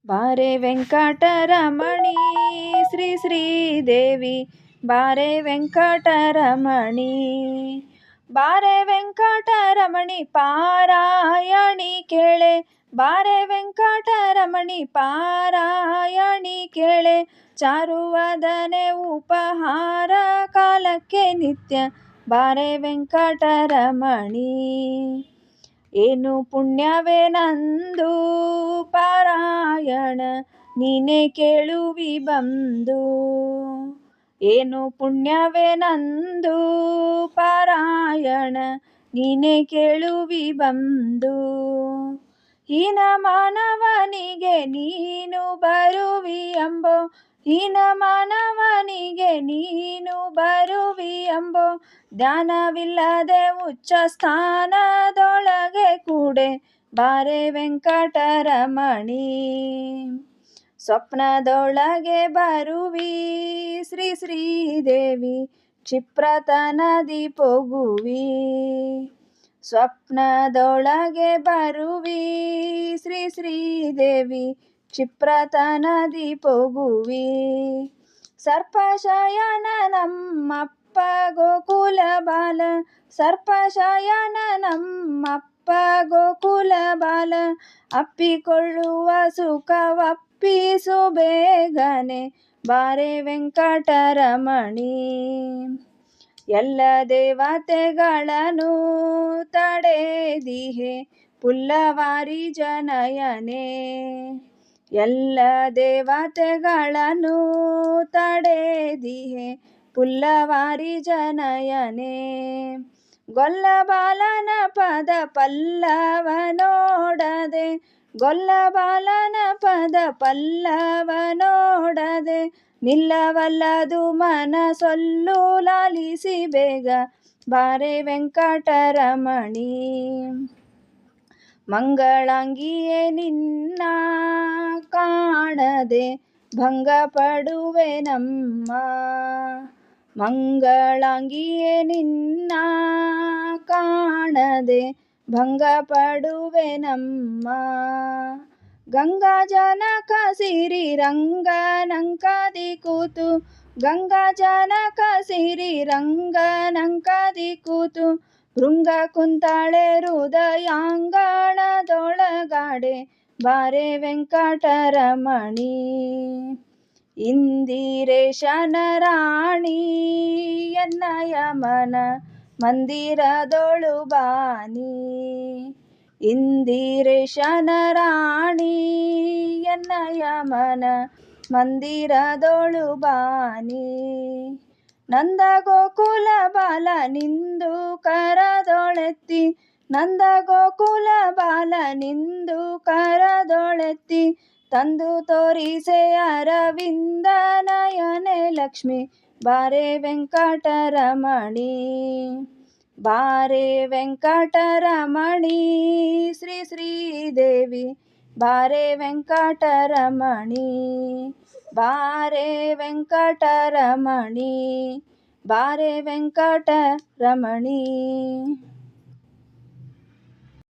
ಬಾರೆ ವೆಂಕಟರಮಣಿ ಶ್ರೀ ಶ್ರೀದೇವಿ ಬಾರೆ ವೆಂಕಟರಮಣಿ. ಬಾರೆ ವೆಂಕಟರಮಣಿ ಪಾರಾಯಣಿ ಕೇಳೆ, ಬಾರೆ ವೆಂಕಟರಮಣಿ ಪಾರಾಯಣಿ ಕೇಳೆ. ಚಾರುವದನೆ ಉಪಹಾರ ಕಾಲಕ್ಕೆ ನಿತ್ಯ ಬಾರೆ ವೆಂಕಟರಮಣಿ. ಏನು ಪುಣ್ಯವೇ ನಂದು ಪಾರಾಯಣ ನೀನೇ ಕೇಳುವಿ ಬಂದು. ಏನು ಪುಣ್ಯವೇ ನಂದು ಪಾರಾಯಣ ನೀನೇ ಕೇಳುವಿ ಬಂದು. ಹೀನ ಮಾನವನಿಗೆ ನೀನು ಬರುವಿ ಎಂಬೋ, ಹೀನ ಮಾನವನಿಗೆ ನೀನು ಬರುವಿ ಎಂಬೋ. ಜ್ಞಾನವಿಲ್ಲದೆ ಉಚ್ಚ ಸ್ಥಾನದೊಳಗೆ ಕೂಡೆ ಬಾರೆ ವೆಂಕಟರಮಣಿ. ಸ್ವಪ್ನದೊಳಗೆ ಬರುವಿ ಶ್ರೀ ಶ್ರೀದೇವಿ ಕ್ಷಿಪ್ರತನದಿ ಪೊಗುವಿ. ಸ್ವಪ್ನದೊಳಗೆ ಬರುವಿ ಶ್ರೀ ಶ್ರೀದೇವಿ ಕ್ಷಿಪ್ರತನದಿ ಪೊಗುವಿ. ಸರ್ಪಶಯನ ನಮ್ಮಪ್ಪ ಗೋಕುಲ ಬಾಲ, ಸರ್ಪಶಯನ ನಮ್ಮಪ್ಪ ಗೋಕುಲ ಬಾಲ. ಅಪ್ಪಿಕೊಳ್ಳುವ ಸುಖವಪ್ಪಿಸು ಬೇಗನೆ ಬಾರೆ ವೆಂಕಟರಮಣಿ. ಎಲ್ಲ ದೇವತೆಗಳನ್ನು ತಡೆದಿಹೆ ಪುಲ್ಲವಾರಿ ಜನಯನೆ, ಎಲ್ಲ ದೇವತೆಗಳನ್ನು ತಡೆದಿಹೆ ಪುಲ್ಲವಾರಿ ಜನಯನೆ. ಗೊಲ್ಲಬಾಲನ ಪದ ಪಲ್ಲವ ನೋಡದೆ, ಗೊಲ್ಲಬಾಲನ ಪದ ಪಲ್ಲವ ನೋಡದೆ. ನಿಲ್ಲವಲ್ಲದು ಮನಸೊಲ್ಲು ಲಾಲಿಸಿ ಬೇಗ ಬಾರೆ ವೆಂಕಟರಮಣಿ. ಮಂಗಳಾಂಗಿಯೇ ನಿನ್ನ ಕಾಣದೆ ಭಂಗ ಪಡುವೆನಮ್ಮ, ಮಂಗಳಾಂಗಿಯೇ ನಿನ್ನ ಕಾಣದೆ ಭಂಗ ಪಡುವೆನಮ್ಮ. ಗಂಗಾ ಜನಕ ಸಿರಿ ರಂಗನಂಕದಿ ಕೂತು, ಗಂಗಾ ಜನಕ ಸಿರಿ ರಂಗನಂಕದಿ ಕೂತು. ಭೃಂಗ ಕುಂತಳೆ ಹೃದಯಾಂಗಣದೊಳಗಾಡೆ ಬಾರೆ ವೆಂಕಟರಮಣಿ. ಇಂದಿರೇಶನ ರಾಣಿ ಎನ್ನಯ ಮನ ಮಂದಿರದೊಳು ಬಾನಿ. ಇಂದಿರೇಶನ ರಾಣಿ ಎನ್ನಯ ಮನ ಮಂದಿರದೊಳು ಬಾನಿ. ನಂದ ಗೋಕುಲ ಬಾಲ ನಿಂದು ಕರದೊಳೆತ್ತಿ, ನಂದ ಗೋಕುಲ ಬಾಲ ನಿಂದು ಕರದೊಳೆತ್ತಿ. ತಂದು ತೋರಿಸೆ ಅರವಿಂದ ನಯನೆ ಲಕ್ಷ್ಮಿ ಬಾರೆ ವೆಂಕಟರಮಣಿ. ಬಾರೆ ವೆಂಕಟರಮಣಿ ಶ್ರೀ ಶ್ರೀದೇವಿ ಬಾರೆ ವೆಂಕಟರಮಣಿ. ಬಾರೆ ವೆಂಕಟರಮಣಿ, ಬಾರೆ ವೆಂಕಟರಮಣಿ.